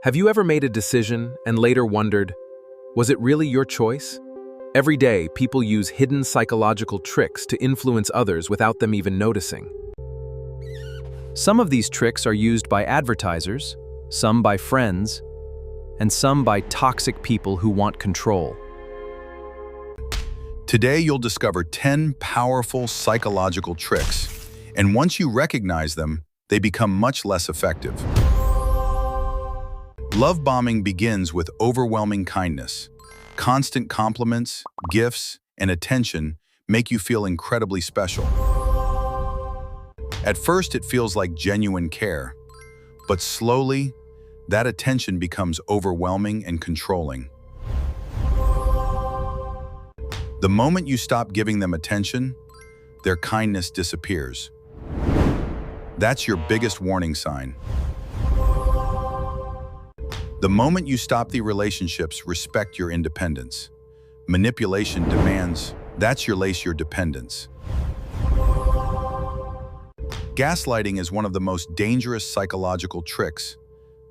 Have you ever made a decision and later wondered, was it really your choice? Every day, people use hidden psychological tricks to influence others without them even noticing. Some of these tricks are used by advertisers, some by friends, and some by toxic people who want control. Today, you'll discover 10 powerful psychological tricks, and once you recognize them, they become much less effective. Love bombing begins with overwhelming kindness. Constant compliments, gifts, and attention make you feel incredibly special. At first, it feels like genuine care, but slowly, that attention becomes overwhelming and controlling. The moment you stop giving them attention, their kindness disappears. That's your biggest warning sign. The moment you stop the relationships, respect your independence. Manipulation demands, that's your dependence. Gaslighting is one of the most dangerous psychological tricks.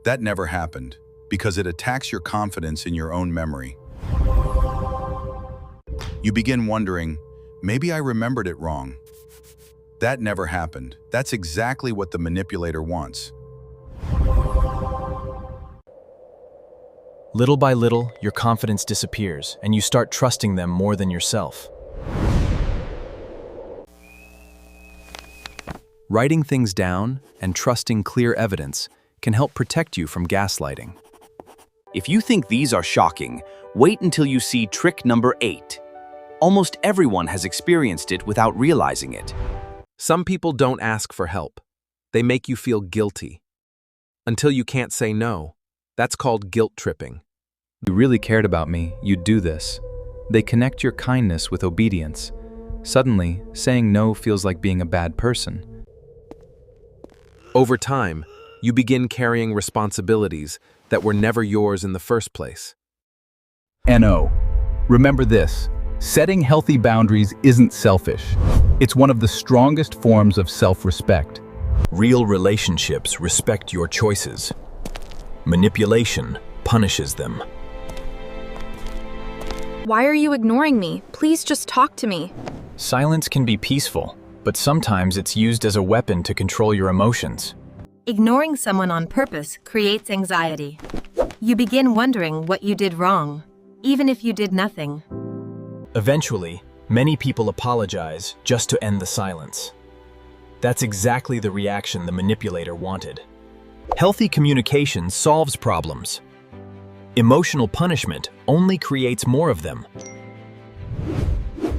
That never happened, because it attacks your confidence in your own memory. You begin wondering, maybe I remembered it wrong. That never happened. That's exactly what the manipulator wants. Little by little, your confidence disappears, and you start trusting them more than yourself. Writing things down and trusting clear evidence can help protect you from gaslighting. If you think these are shocking, wait until you see trick number 8. Almost everyone has experienced it without realizing it. Some people don't ask for help. They make you feel guilty. Until you can't say no. That's called guilt tripping. If you really cared about me, you'd do this. They connect your kindness with obedience. Suddenly, saying no feels like being a bad person. Over time, you begin carrying responsibilities that were never yours in the first place. NO. Remember this, setting healthy boundaries isn't selfish. It's one of the strongest forms of self-respect. Real relationships respect your choices. Manipulation punishes them. Why are you ignoring me? Please just talk to me. Silence can be peaceful, but sometimes it's used as a weapon to control your emotions. Ignoring someone on purpose creates anxiety. You begin wondering what you did wrong, even if you did nothing. Eventually, many people apologize just to end the silence. That's exactly the reaction the manipulator wanted. Healthy communication solves problems. Emotional punishment only creates more of them.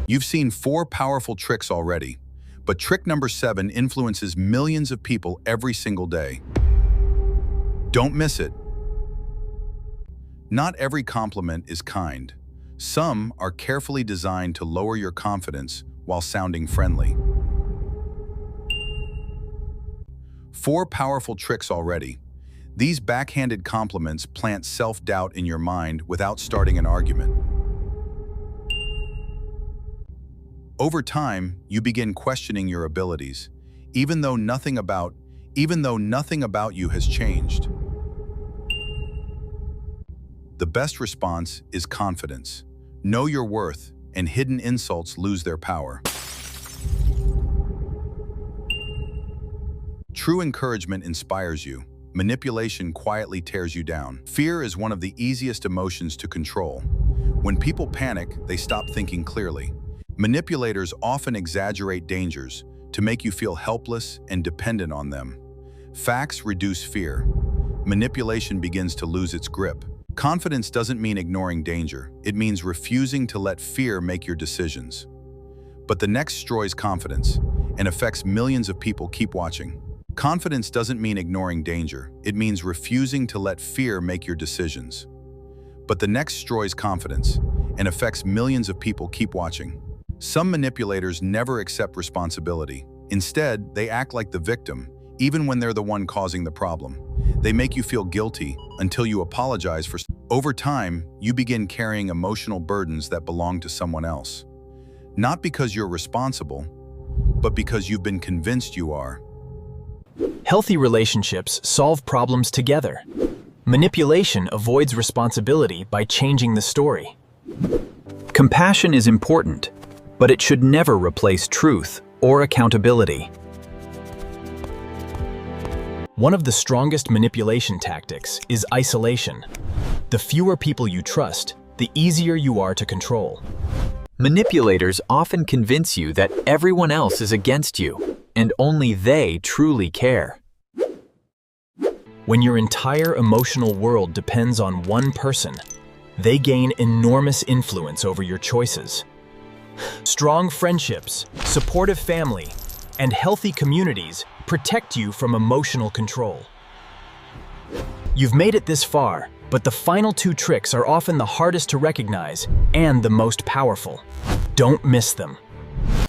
You've seen 4 powerful tricks already, but trick number 7 influences millions of people every single day. Don't miss it. Not every compliment is kind. Some are carefully designed to lower your confidence while sounding friendly. 4 powerful tricks already. These backhanded compliments plant self-doubt in your mind without starting an argument. Over time, you begin questioning your abilities, even though nothing about you has changed. The best response is confidence. Know your worth, and hidden insults lose their power. True encouragement inspires you. Manipulation quietly tears you down. Fear is one of the easiest emotions to control. When people panic, they stop thinking clearly. Manipulators often exaggerate dangers to make you feel helpless and dependent on them. Facts reduce fear. Manipulation begins to lose its grip. Confidence doesn't mean ignoring danger. It means refusing to let fear make your decisions. But the next destroys confidence and affects millions of people. Keep watching. Confidence doesn't mean ignoring danger. It means refusing to let fear make your decisions. But the next destroys confidence and affects millions of people. Keep watching. Some manipulators never accept responsibility. Instead, they act like the victim, even when they're the one causing the problem. They make you feel guilty until you apologize for. Over time, you begin carrying emotional burdens that belong to someone else. Not because you're responsible, but because you've been convinced you are. Healthy relationships solve problems together. Manipulation avoids responsibility by changing the story. Compassion is important, but it should never replace truth or accountability. One of the strongest manipulation tactics is isolation. The fewer people you trust, the easier you are to control. Manipulators often convince you that everyone else is against you, and only they truly care. When your entire emotional world depends on one person, they gain enormous influence over your choices. Strong friendships, supportive family, and healthy communities protect you from emotional control. You've made it this far, but the final two tricks are often the hardest to recognize and the most powerful. Don't miss them.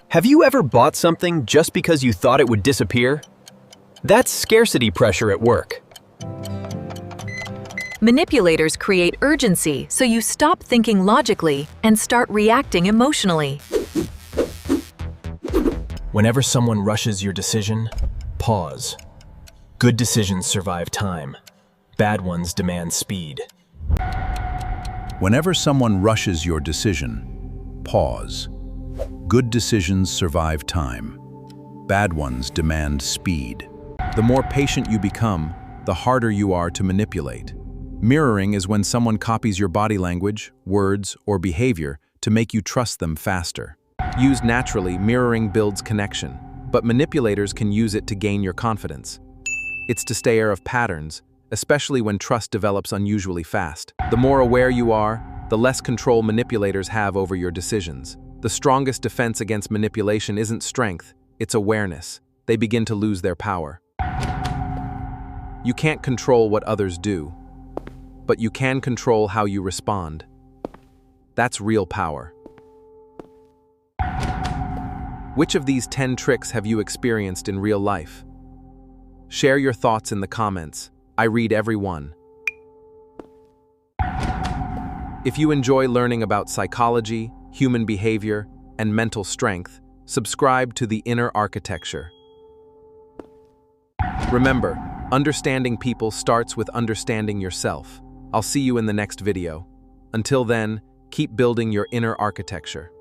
Have you ever bought something just because you thought it would disappear? That's scarcity pressure at work. Manipulators create urgency so you stop thinking logically and start reacting emotionally. Whenever someone rushes your decision, pause. Good decisions survive time. Bad ones demand speed. Whenever someone rushes your decision, pause. Good decisions survive time. Bad ones demand speed. The more patient you become, the harder you are to manipulate. Mirroring is when someone copies your body language, words, or behavior to make you trust them faster. Used naturally, mirroring builds connection, but manipulators can use it to gain your confidence. It's to stay aware of patterns, especially when trust develops unusually fast. The more aware you are, the less control manipulators have over your decisions. The strongest defense against manipulation isn't strength, it's awareness. They begin to lose their power. You can't control what others do, but you can control how you respond. That's real power. Which of these 10 tricks have you experienced in real life? Share your thoughts in the comments. I read every one. If you enjoy learning about psychology, human behavior, and mental strength, subscribe to The Inner Architecture. Remember, understanding people starts with understanding yourself. I'll see you in the next video. Until then, keep building your inner architecture.